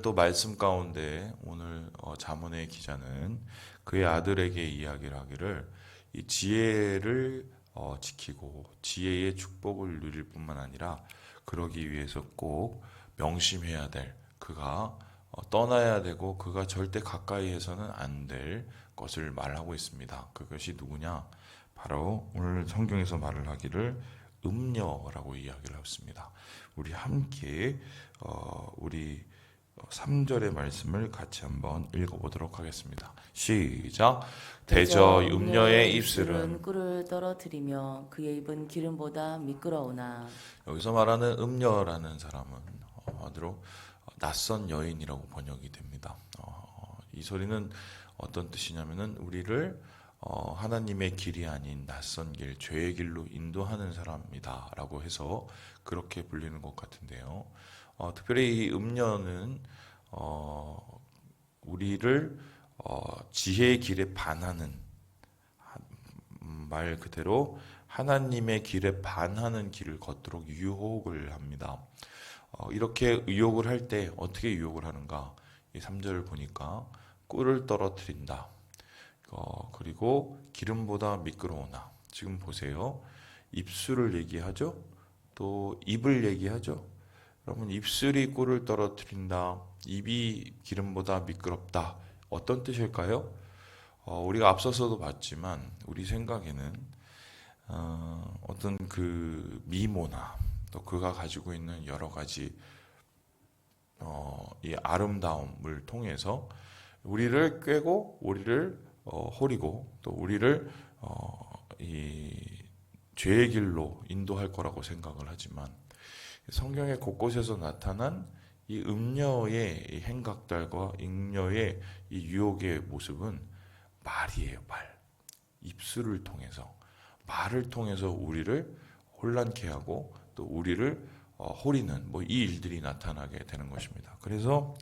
또 말씀 가운데 오늘 잠언의 기자는 그의 아들에게 이야기를 하기를 이 지혜를 지키고 지혜의 축복을 누릴 뿐만 아니라 그러기 위해서 꼭 명심해야 될 그가 떠나야 되고 그가 절대 가까이 해서는 안 될 것을 말하고 있습니다. 그것이 누구냐? 바로 오늘 성경에서 말을 하기를 음녀라고 이야기를 했습니다. 우리 함께 우리 3절의 말씀을 같이 한번 읽어보도록 하겠습니다. 시작. 대저 음녀의 입술은 꿀을 떨어뜨리며 그의 입은 기름보다 미끄러우나. 여기서 말하는 음녀라는 사람은 한마디로 낯선 여인이라고 번역이 됩니다. 이 소리는 어떤 뜻이냐면은 우리를 하나님의 길이 아닌 낯선 길, 죄의 길로 인도하는 사람이다 라고 해서 그렇게 불리는 것 같은데요. 특별히 이 음녀는 우리를 지혜의 길에 반하는, 말 그대로 하나님의 길에 반하는 길을 걷도록 유혹을 합니다. 이렇게 유혹을 할 때 어떻게 유혹을 하는가? 이 3절을 보니까 꿀을 떨어뜨린다. 그리고 기름보다 미끄러우나. 지금 보세요. 입술을 얘기하죠. 또 입을 얘기하죠. 여러분, 입술이 꿀을 떨어뜨린다. 입이 기름보다 미끄럽다. 어떤 뜻일까요? 우리가 앞서서도 봤지만 우리 생각에는 어떤 그 미모나 또 그가 가지고 있는 여러 가지 이 아름다움을 통해서 우리를 꿰고 우리를 호리고 또 우리를 이 죄의 길로 인도할 거라고 생각을 하지만 성경의 곳곳에서 나타난 이 음녀의 이 행각들과 음녀의 이 유혹의 모습은 말이에요, 말. 입술을 통해서, 말을 통해서 우리를 혼란케 하고 또 우리를 호리는 이 일들이 나타나게 되는 것입니다. 그래서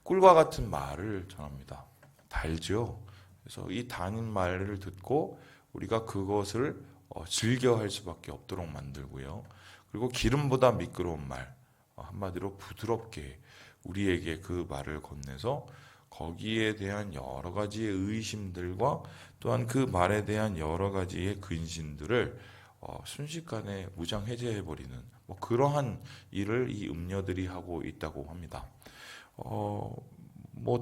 꿀과 같은 말을 전합니다. 달죠. 그래서 이 단 말을 듣고 우리가 그것을 즐겨할 수밖에 없도록 만들고요. 그리고 기름보다 미끄러운 말, 한마디로 부드럽게 우리에게 그 말을 건네서 거기에 대한 여러 가지의 의심들과 또한 그 말에 대한 여러 가지의 근심들을 순식간에 무장해제해버리는 그러한 일을 이 음녀들이 하고 있다고 합니다.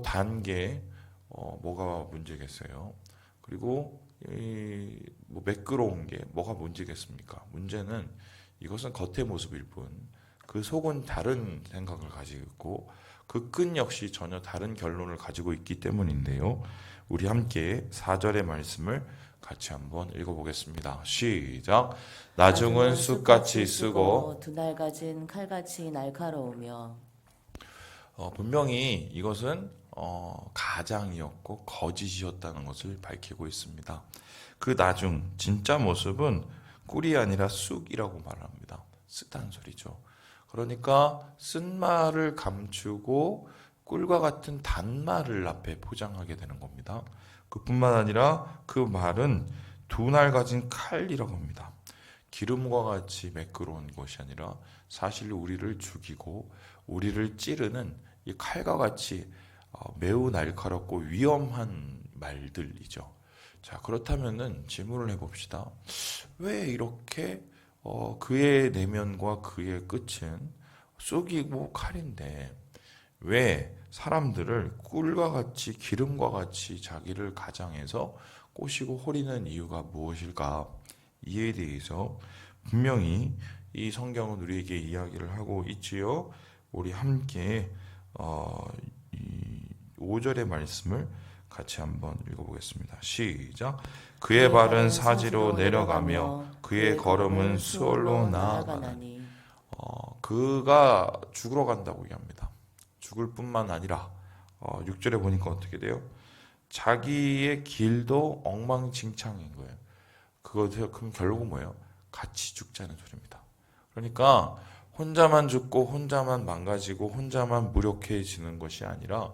단게 뭐가 문제겠어요? 그리고 매끄러운 게 뭐가 문제겠습니까? 문제는 이것은 겉의 모습일 뿐 그 속은 다른 생각을 가지고 있고 그 끈 역시 전혀 다른 결론을 가지고 있기 때문인데요. 우리 함께 4절의 말씀을 같이 한번 읽어보겠습니다. 시작. 나중은 쑥같이 쓰고 두 날 가진 칼같이 날카로우며. 분명히 이것은 가장이었고 거짓이었다는 것을 밝히고 있습니다. 그 나중 진짜 모습은 꿀이 아니라 쑥이라고 말합니다. 쓰다는 소리죠. 그러니까 쓴 말을 감추고 꿀과 같은 단말을 앞에 포장하게 되는 겁니다. 그뿐만 아니라 그 말은 두 날 가진 칼이라고 합니다. 기름과 같이 매끄러운 것이 아니라 사실 우리를 죽이고 우리를 찌르는 이 칼과 같이 매우 날카롭고 위험한 말들이죠. 자, 그렇다면은 질문을 해봅시다. 왜 이렇게 그의 내면과 그의 끝은 쑥이고 칼인데 왜 사람들을 꿀과 같이 기름과 같이 자기를 가장해서 꼬시고 호리는 이유가 무엇일까? 이에 대해서 분명히 이 성경은 우리에게 이야기를 하고 있지요. 우리 함께 이 5절의 말씀을 같이 한번 읽어보겠습니다. 시작. 그의 발은 사지로 내려가며 그의 걸음은 수월로 나아가나니. 그가 죽으러 간다고 얘기합니다. 죽을 뿐만 아니라 6절에 보니까 어떻게 돼요? 자기의 길도 엉망진창인 거예요. 그럼 결국은 뭐예요? 같이 죽자는 소리입니다. 그러니까 혼자만 죽고 혼자만 망가지고 혼자만 무력해지는 것이 아니라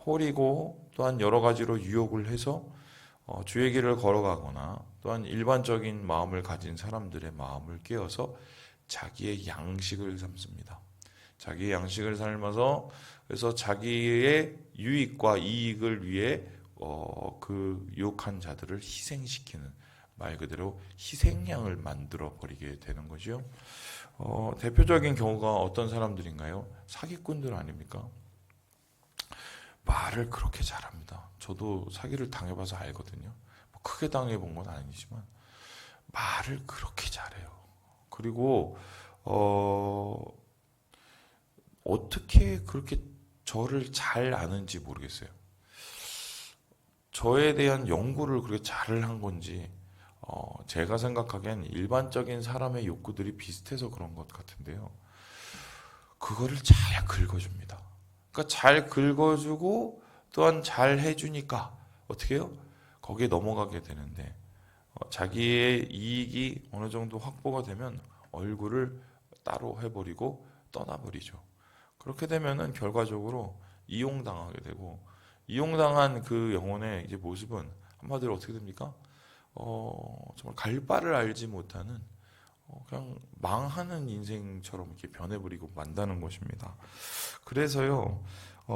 호리고 또한 여러 가지로 유혹을 해서 주의 길을 걸어가거나 또한 일반적인 마음을 가진 사람들의 마음을 깨어서 자기의 양식을 삼습니다. 자기의 양식을 삶아서 그래서 자기의 유익과 이익을 위해 그 유혹한 자들을 희생시키는 말 그대로 희생양을 만들어 버리게 되는 거죠. 대표적인 경우가 어떤 사람들인가요? 사기꾼들 아닙니까? 말을 그렇게 잘합니다. 저도 사기를 당해봐서 알거든요. 뭐 크게 당해본 건 아니지만 말을 그렇게 잘해요. 그리고 어떻게 그렇게 저를 잘 아는지 모르겠어요. 저에 대한 연구를 그렇게 잘을 한 건지 제가 생각하기엔 일반적인 사람의 욕구들이 비슷해서 그런 것 같은데요. 그거를 잘 긁어줍니다. 그러니까 잘 긁어주고 또한 잘 해주니까 어떻게 해요? 거기에 넘어가게 되는데 자기의 이익이 어느 정도 확보가 되면 얼굴을 따로 해버리고 떠나버리죠. 그렇게 되면은 결과적으로 이용당하게 되고 이용당한 그 영혼의 이제 모습은 한마디로 어떻게 됩니까? 정말 갈 바를 알지 못하는 그냥 망하는 인생처럼 이렇게 변해버리고 만다는 것입니다. 그래서요,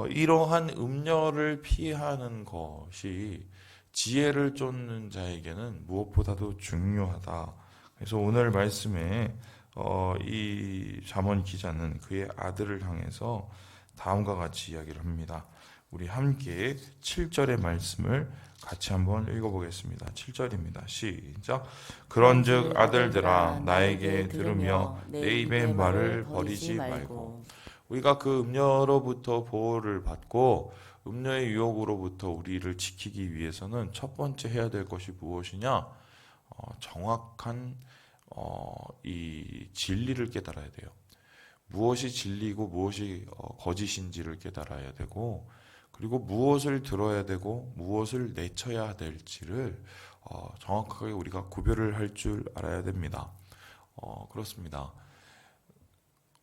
이러한 음녀를 피하는 것이 지혜를 쫓는 자에게는 무엇보다도 중요하다. 그래서 오늘 말씀에 이 잠언 기자는 그의 아들을 향해서 다음과 같이 이야기를 합니다. 우리 함께 7절의 말씀을 같이 한번 읽어보겠습니다. 7절입니다. 시작. 그런즉 아들들아 나에게 들으며 내 입의 말을 버리지 말고. 우리가 그 음녀로부터 보호를 받고 음녀의 유혹으로부터 우리를 지키기 위해서는 첫 번째 해야 될 것이 무엇이냐? 정확한 이 진리를 깨달아야 돼요. 무엇이 진리고 무엇이 거짓인지를 깨달아야 되고 그리고 무엇을 들어야 되고 무엇을 내쳐야 될지를 정확하게 우리가 구별을 할 줄 알아야 됩니다. 그렇습니다.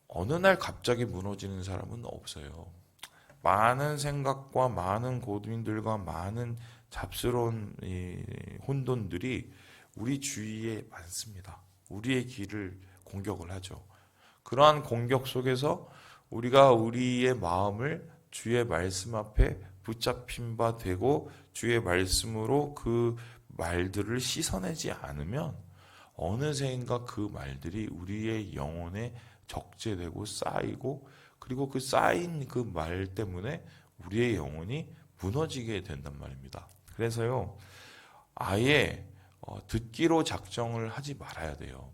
어느 날 갑자기 무너지는 사람은 없어요. 많은 생각과 많은 고민들과 많은 잡스러운 이 혼돈들이 우리 주위에 많습니다. 우리의 길을 공격을 하죠. 그러한 공격 속에서 우리가 우리의 마음을 주의 말씀 앞에 붙잡힌 바 되고 주의 말씀으로 그 말들을 씻어내지 않으면 어느새인가 그 말들이 우리의 영혼에 적재되고 쌓이고 그리고 그 쌓인 그 말 때문에 우리의 영혼이 무너지게 된단 말입니다. 그래서요, 아예 듣기로 작정을 하지 말아야 돼요.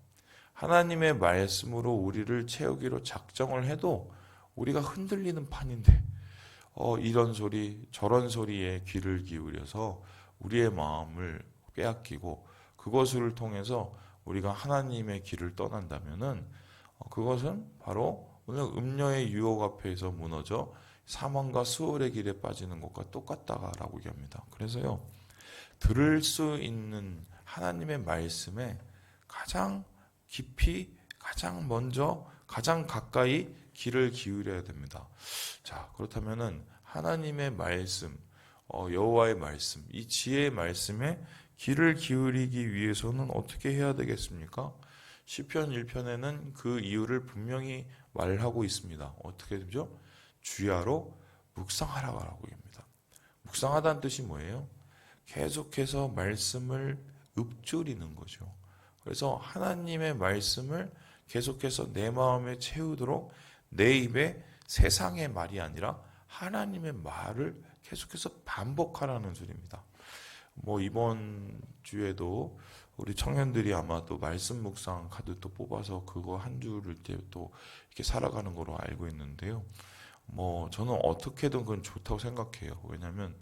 하나님의 말씀으로 우리를 채우기로 작정을 해도 우리가 흔들리는 판인데 이런 소리 저런 소리에 귀를 기울여서 우리의 마음을 빼앗기고 그것을 통해서 우리가 하나님의 길을 떠난다면은 그것은 바로 오늘 음녀의 유혹 앞에서 무너져 사망과 수월의 길에 빠지는 것과 똑같다라고 얘기합니다. 그래서요, 들을 수 있는 하나님의 말씀에 가장 깊이, 가장 먼저, 가장 가까이 귀를 기울여야 됩니다. 자, 그렇다면은 하나님의 말씀, 여호와의 말씀, 이 지혜의 말씀에 귀를 기울이기 위해서는 어떻게 해야 되겠습니까? 시편 1편에는 그 이유를 분명히 말하고 있습니다. 어떻게 되죠? 주야로 묵상하라고 합니다. 묵상하다는 뜻이 뭐예요? 계속해서 말씀을 읊조리는 거죠. 그래서 하나님의 말씀을 계속해서 내 마음에 채우도록 내 입에 세상의 말이 아니라 하나님의 말을 계속해서 반복하라는 소리입니다. 뭐 이번 주에도 우리 청년들이 아마 또 말씀 묵상 카드 또 뽑아서 그거 한 주를 또 이렇게 살아가는 거로 알고 있는데요. 뭐 저는 어떻게든 그건 좋다고 생각해요. 왜냐하면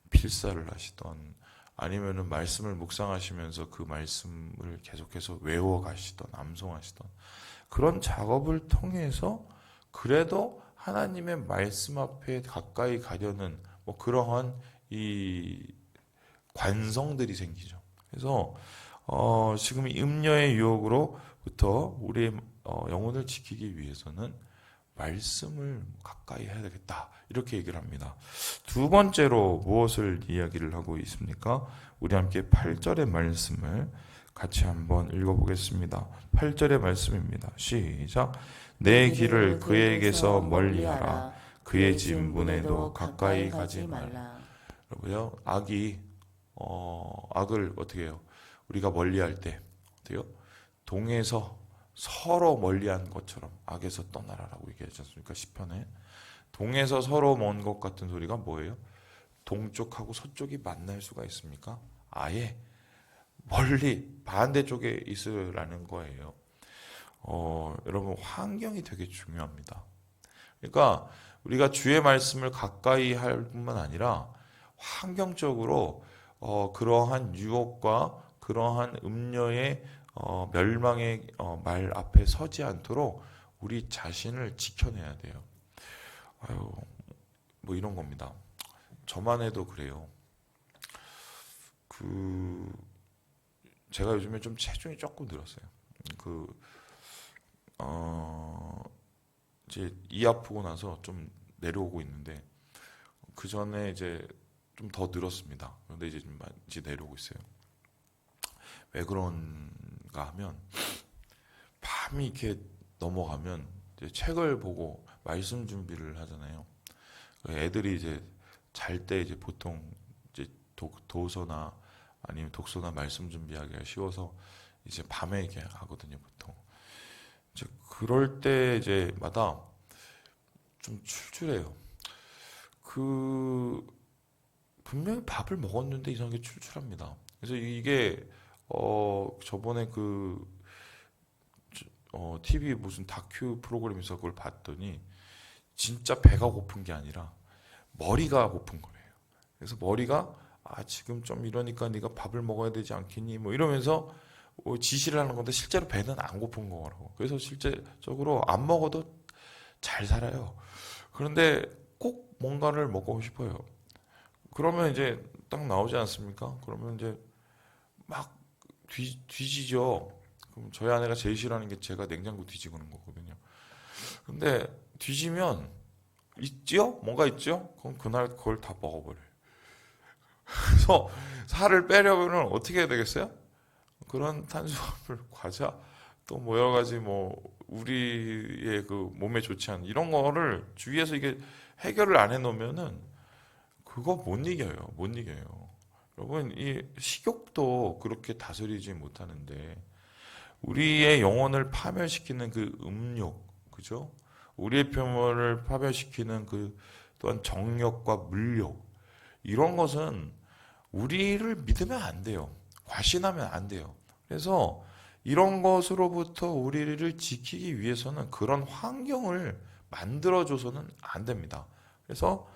필사를 하시던 아니면은 말씀을 묵상하시면서 그 말씀을 계속해서 외워 가시던 암송하시던 그런 작업을 통해서 그래도 하나님의 말씀 앞에 가까이 가려는 뭐 그러한 이 관성들이 생기죠. 그래서 지금 이 음녀의 유혹으로부터 우리의 영혼을 지키기 위해서는 말씀을 가까이 해야 되겠다. 이렇게 얘기를 합니다. 두 번째로 무엇을 이야기를 하고 있습니까? 우리 함께 8절의 말씀을 같이 한번 읽어보겠습니다. 8절의 말씀입니다. 시작. 내 길을 그에게서 멀리하라. 그의 집 문에도 가까이 가지 말라. 여러분요, 악을 어떻게 해요? 우리가 멀리할 때 어때요? 동에서 서로 멀리한 것처럼 악에서 떠나라라고 얘기하지 않습니까? 시편에 동에서 서로 먼 것 같은 소리가 뭐예요? 동쪽하고 서쪽이 만날 수가 있습니까? 아예 멀리 반대쪽에 있으라는 거예요. 여러분 환경이 되게 중요합니다. 그러니까 우리가 주의 말씀을 가까이 할 뿐만 아니라 환경적으로 그러한 유혹과 그러한 음녀의 멸망의 말 앞에 서지 않도록 우리 자신을 지켜내야 돼요. 아유, 뭐 이런 겁니다. 저만 해도 그래요. 제가 요즘에 좀 체중이 조금 늘었어요. 이제 이 아프고 나서 좀 내려오고 있는데 그 전에 이제 좀 더 늘었습니다. 그런데 이제 내려오고 있어요. 왜 그런가 하면 밤이 이렇게 넘어가면 이제 책을 보고 말씀 준비를 하잖아요. 애들이 이제 잘 때 이제 보통 이제 도서나 아니면 독서나 말씀 준비하기가 쉬워서 이제 밤에 이렇게 하거든요, 보통. 이제 그럴 때 이제마다 좀 출출해요. 분명히 밥을 먹었는데 이상하게 출출합니다. 그래서 이게 저번에 TV 무슨 다큐 프로그램에서 그걸 봤더니 진짜 배가 고픈 게 아니라 머리가 고픈 거예요. 그래서 머리가 지금 좀 이러니까 네가 밥을 먹어야 되지 않겠니? 뭐 이러면서 지시를 하는 건데 실제로 배는 안 고픈 거라고. 그래서 실제적으로 안 먹어도 잘 살아요. 그런데 꼭 뭔가를 먹고 싶어요. 그러면 이제 딱 나오지 않습니까? 그러면 이제 막 뒤지죠. 그럼 저희 아내가 제일 싫어하는 게 제가 냉장고 뒤지고는 거거든요. 근데 뒤지면 있지요? 뭔가 있죠? 그럼 그날 그걸 다 먹어버려요. 그래서 살을 빼려면 어떻게 해야 되겠어요? 그런 탄수화물, 과자, 또 뭐 여러 가지 뭐 우리의 그 몸에 좋지 않은 이런 거를 주위에서 이게 해결을 안 해놓으면은 그거 못 이겨요. 못 이겨요. 여러분, 이 식욕도 그렇게 다스리지 못하는데 우리의 영혼을 파멸시키는 그 음욕, 그죠? 우리의 표면을 파멸시키는 또한 정욕과 물욕, 이런 것은 우리를 믿으면 안 돼요. 과신하면 안 돼요. 그래서 이런 것으로부터 우리를 지키기 위해서는 그런 환경을 만들어줘서는 안 됩니다. 그래서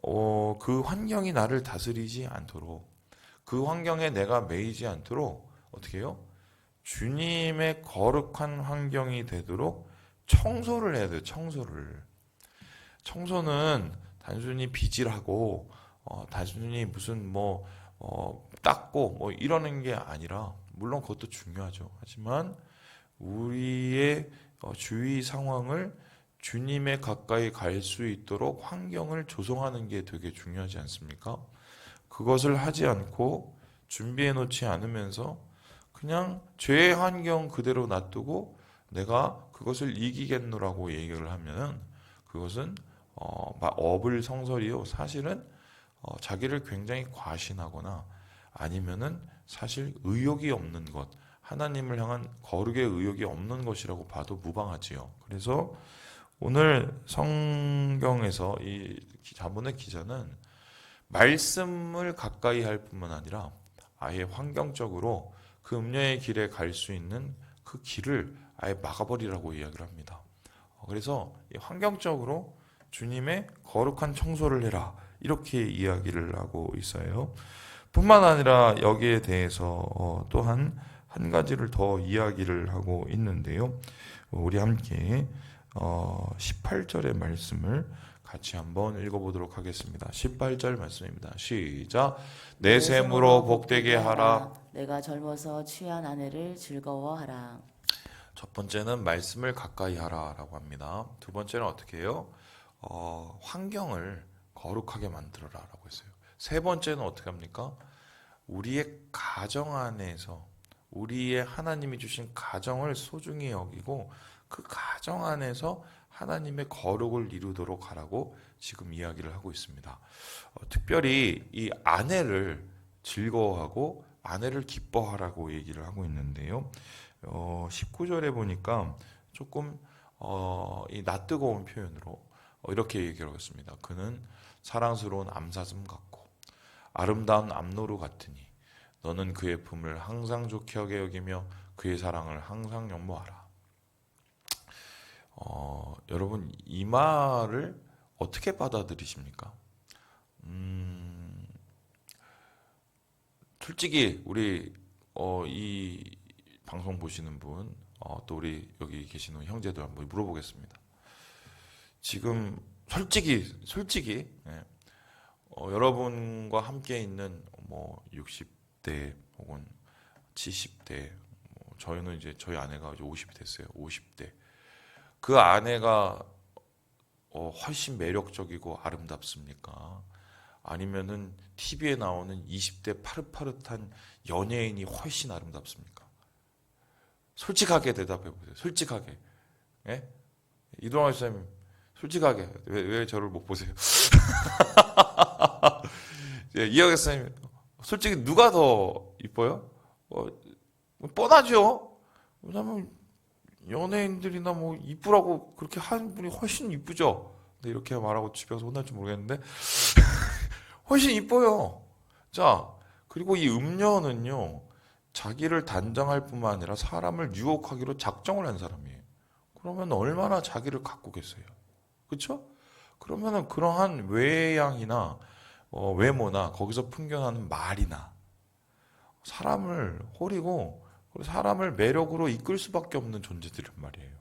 그 환경이 나를 다스리지 않도록, 그 환경에 내가 매이지 않도록 어떻게 해요? 주님의 거룩한 환경이 되도록 청소를 해야 돼요. 청소는 단순히 빗질하고 단순히 무슨 닦고 뭐 이러는 게 아니라, 물론 그것도 중요하죠. 하지만 우리의 주위 상황을 주님의 가까이 갈 수 있도록 환경을 조성하는 게 되게 중요하지 않습니까? 그것을 하지 않고 준비해 놓지 않으면서 그냥 죄의 환경 그대로 놔두고 내가 그것을 이기겠노라고 얘기를 하면 그것은 어불성설이요. 사실은 자기를 굉장히 과신하거나 아니면은 사실 의욕이 없는 것, 하나님을 향한 거룩의 의욕이 없는 것이라고 봐도 무방하지요. 그래서 오늘 성경에서 이 자문의 기자는 말씀을 가까이 할 뿐만 아니라 아예 환경적으로 그 음녀의 길에 갈 수 있는 그 길을 아예 막아버리라고 이야기를 합니다. 그래서 환경적으로 주님의 거룩한 청소를 해라, 이렇게 이야기를 하고 있어요. 뿐만 아니라 여기에 대해서 또한 한 가지를 더 이야기를 하고 있는데요. 우리 함께 18절의 말씀을 같이 한번 읽어보도록 하겠습니다. 18절 말씀입니다. 시작. 내 셈으로 복되게 하라. 내가 젊어서 취한 아내를 즐거워하라. 첫 번째는 말씀을 가까이 하라라고 합니다. 두 번째는 어떻게 해요? 환경을 거룩하게 만들어라라고 했어요. 세 번째는 어떻게 합니까? 우리의 가정 안에서 우리의 하나님이 주신 가정을 소중히 여기고 그 가정 안에서 하나님의 거룩을 이루도록 하라고 지금 이야기를 하고 있습니다. 특별히 이 아내를 즐거워하고 아내를 기뻐하라고 얘기를 하고 있는데요. 19절에 보니까 조금 이 낯뜨거운 표현으로 이렇게 얘기를 하고 있습니다. 그는 사랑스러운 암사슴 같고 아름다운 암노루 같으니 너는 그의 품을 항상 좋게 하게 여기며 그의 사랑을 항상 연모하라. 여러분 이 말을 어떻게 받아들이십니까? 솔직히 우리 이 방송 보시는 분, 또 우리 여기 계시는 형제들 한번 물어보겠습니다. 지금 솔직히 예, 여러분과 함께 있는 뭐 60대 혹은 70대, 저희는 이제 저희 아내가 이제 50이 됐어요. 50대. 그 아내가 훨씬 매력적이고 아름답습니까? 아니면은 TV에 나오는 20대 파릇파릇한 연예인이 훨씬 아름답습니까? 솔직하게 대답해 보세요. 솔직하게. 예? 이동환 쌤, 솔직하게. 왜 저를 못 보세요? 예, 이학의 쌤, 솔직히 누가 더 이뻐요? 뻔하죠? 왜냐면 연예인들이나 뭐 이쁘라고 그렇게 하는 분이 훨씬 이쁘죠? 근데 이렇게 말하고 집에 가서 혼날지 모르겠는데 훨씬 이뻐요. 자, 그리고 이 음녀는요, 자기를 단정할 뿐만 아니라 사람을 유혹하기로 작정을 한 사람이에요. 그러면 얼마나 자기를 갖고겠어요. 그렇죠? 그러면은 그러한 외양이나 외모나 거기서 풍겨나는 말이나 사람을 호리고 사람을 매력으로 이끌 수밖에 없는 존재들이란 말이에요.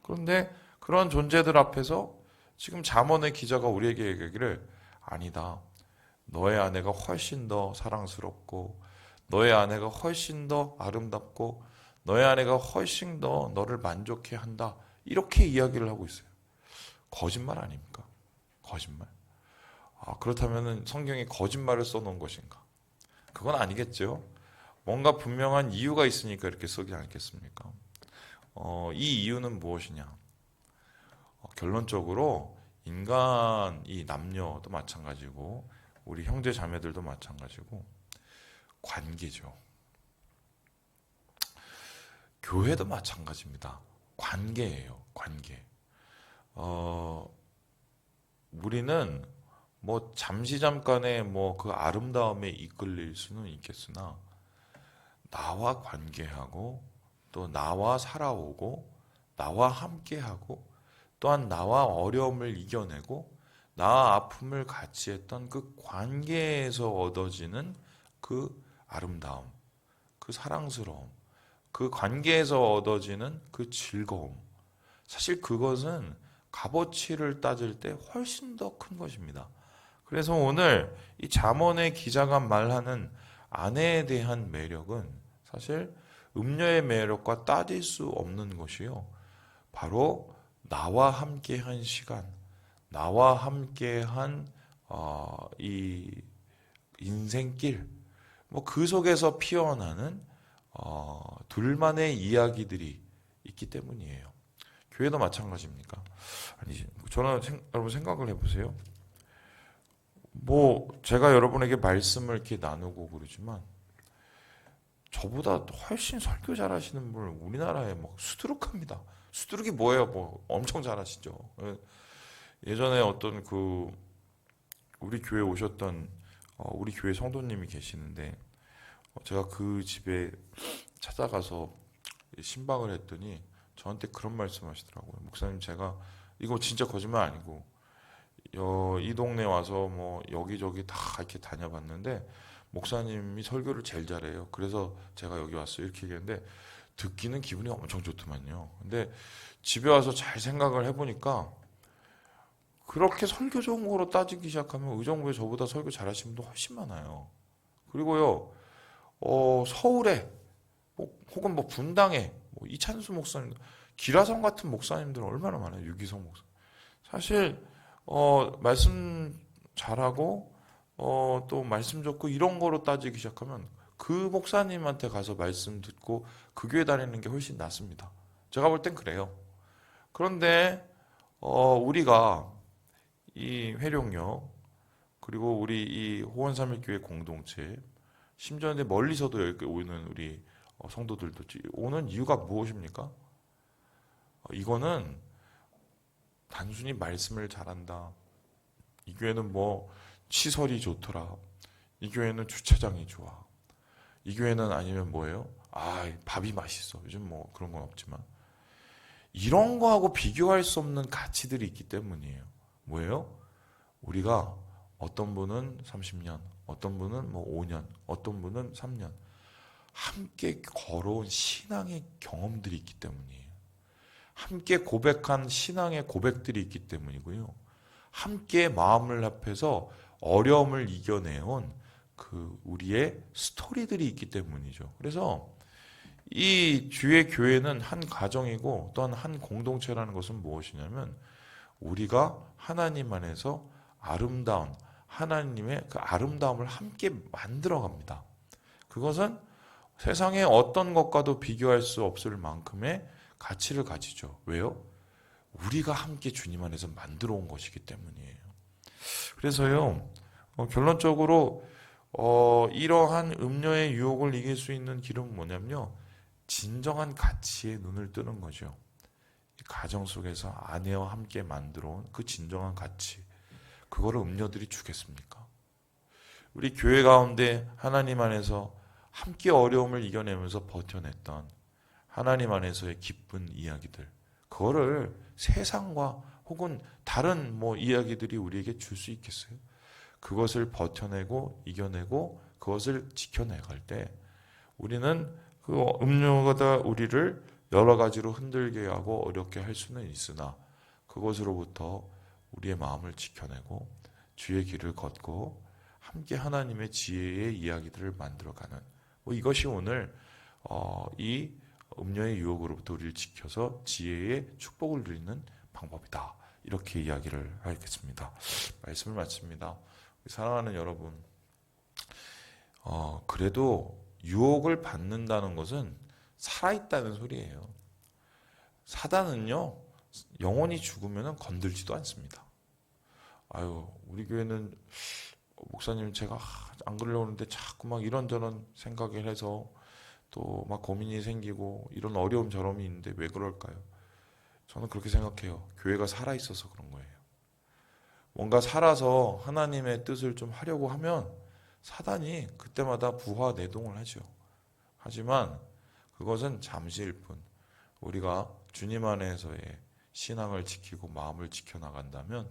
그런데 그런 존재들 앞에서 지금 잠언의 기자가 우리에게 얘기하기를 아니다. 너의 아내가 훨씬 더 사랑스럽고 너의 아내가 훨씬 더 아름답고 너의 아내가 훨씬 더 너를 만족해 한다. 이렇게 이야기를 하고 있어요. 거짓말 아닙니까? 거짓말. 그렇다면 성경에 거짓말을 써놓은 것인가? 그건 아니겠죠. 뭔가 분명한 이유가 있으니까 이렇게 쓰지 않겠습니까? 이 이유는 무엇이냐? 결론적으로 인간, 이 남녀도 마찬가지고 우리 형제 자매들도 마찬가지고 관계죠. 교회도 마찬가지입니다. 관계예요. 관계. 우리는 뭐 잠깐의 뭐 그 아름다움에 이끌릴 수는 있겠으나 나와 관계하고 또 나와 살아오고 나와 함께하고 또한 나와 어려움을 이겨내고 나와 아픔을 같이 했던 그 관계에서 얻어지는 그 아름다움, 그 사랑스러움, 그 관계에서 얻어지는 그 즐거움. 사실 그것은 값어치를 따질 때 훨씬 더 큰 것입니다. 그래서 오늘 이 잠언의 기자가 말하는 아내에 대한 매력은 사실 음녀의 매력과 따질 수 없는 것이요. 바로 나와 함께한 시간, 나와 함께한 이 인생길, 뭐 그 속에서 피어나는 둘만의 이야기들이 있기 때문이에요. 교회도 마찬가지입니까? 아니지. 저는 여러분 생각을 해보세요. 뭐 제가 여러분에게 말씀을 이렇게 나누고 그러지만 저보다 훨씬 설교 잘하시는 분 우리나라에 막 수두룩합니다. 수두룩이 뭐예요? 뭐 엄청 잘하시죠. 예전에 어떤 그 우리 교회 오셨던 우리 교회 성도님이 계시는데 제가 그 집에 찾아가서 신방을 했더니 저한테 그런 말씀하시더라고요. 목사님, 제가 이거 진짜 거짓말 아니고 이 동네 와서 뭐 여기저기 다 이렇게 다녀봤는데 목사님이 설교를 제일 잘해요. 그래서 제가 여기 왔어요. 이렇게 얘기했는데 듣기는 기분이 엄청 좋더만요. 근데 집에 와서 잘 생각을 해보니까 그렇게 설교적으로 따지기 시작하면 의정부에 저보다 설교 잘하시는 분도 훨씬 많아요. 그리고요, 서울에 혹은 뭐 분당에 뭐 이찬수 목사님, 기라성 같은 목사님들은 얼마나 많아요. 유기성 목사. 사실 말씀 잘하고 또 말씀 좋고 이런 거로 따지기 시작하면 그 목사님한테 가서 말씀 듣고 그 교회 다니는 게 훨씬 낫습니다. 제가 볼 땐 그래요. 그런데 우리가 이 회룡역 그리고 우리 이 호원삼일교회 공동체 심지어 멀리서도 여기 오는 우리 성도들도 오는 이유가 무엇입니까? 이거는 단순히 말씀을 잘한다. 이 교회는 뭐 시설이 좋더라. 이 교회는 주차장이 좋아. 이 교회는 아니면 뭐예요? 밥이 맛있어. 요즘 뭐 그런 건 없지만 이런 거하고 비교할 수 없는 가치들이 있기 때문이에요. 뭐예요? 우리가 어떤 분은 30년, 어떤 분은 뭐 5년, 어떤 분은 3년 함께 걸어온 신앙의 경험들이 있기 때문이에요. 함께 고백한 신앙의 고백들이 있기 때문이고요. 함께 마음을 합해서 어려움을 이겨내온 그 우리의 스토리들이 있기 때문이죠. 그래서 이 주의 교회는 한 가정이고 또한 한 공동체라는 것은 무엇이냐면 우리가 하나님 안에서 아름다운 하나님의 그 아름다움을 함께 만들어갑니다. 그것은 세상의 어떤 것과도 비교할 수 없을 만큼의 가치를 가지죠. 왜요? 우리가 함께 주님 안에서 만들어 온 것이기 때문이에요. 그래서요, 결론적으로 이러한 음료의 유혹을 이길 수 있는 길은 뭐냐면요, 진정한 가치에 눈을 뜨는 거죠. 가정 속에서 아내와 함께 만들어 온 그 진정한 가치, 그거를 음료들이 주겠습니까? 우리 교회 가운데 하나님 안에서 함께 어려움을 이겨내면서 버텨냈던 하나님 안에서의 기쁜 이야기들, 그거를 세상과 혹은 다른 뭐 이야기들이 우리에게 줄 수 있겠어요? 그것을 버텨내고 이겨내고 그것을 지켜내갈 때 우리는 그 음료가 우리를 여러 가지로 흔들게 하고 어렵게 할 수는 있으나 그것으로부터 우리의 마음을 지켜내고 주의 길을 걷고 함께 하나님의 지혜의 이야기들을 만들어가는 이것이 오늘 이 음료의 유혹으로부터 우리를 지켜서 지혜의 축복을 누리는 방법이다. 이렇게 이야기를 하겠습니다. 말씀을 마칩니다. 사랑하는 여러분, 그래도 유혹을 받는다는 것은 살아있다는 소리예요. 사단은요, 영원히 죽으면 건들지도 않습니다. 우리 교회는 목사님 제가 안 그러려고 하는데 자꾸 막 이런저런 생각을 해서 또 막 고민이 생기고 이런 어려움 저럼이 있는데 왜 그럴까요? 저는 그렇게 생각해요. 교회가 살아있어서 그런 거예요. 뭔가 살아서 하나님의 뜻을 좀 하려고 하면 사단이 그때마다 부하 내동을 하죠. 하지만 그것은 잠시일 뿐. 우리가 주님 안에서의 신앙을 지키고 마음을 지켜나간다면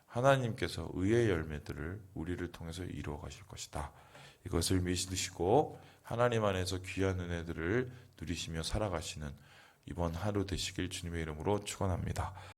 하나님께서 의의 열매들을 우리를 통해서 이루어 가실 것이다. 이것을 믿으시고 하나님 안에서 귀한 은혜들을 누리시며 살아가시는 이번 하루 되시길 주님의 이름으로 축원합니다.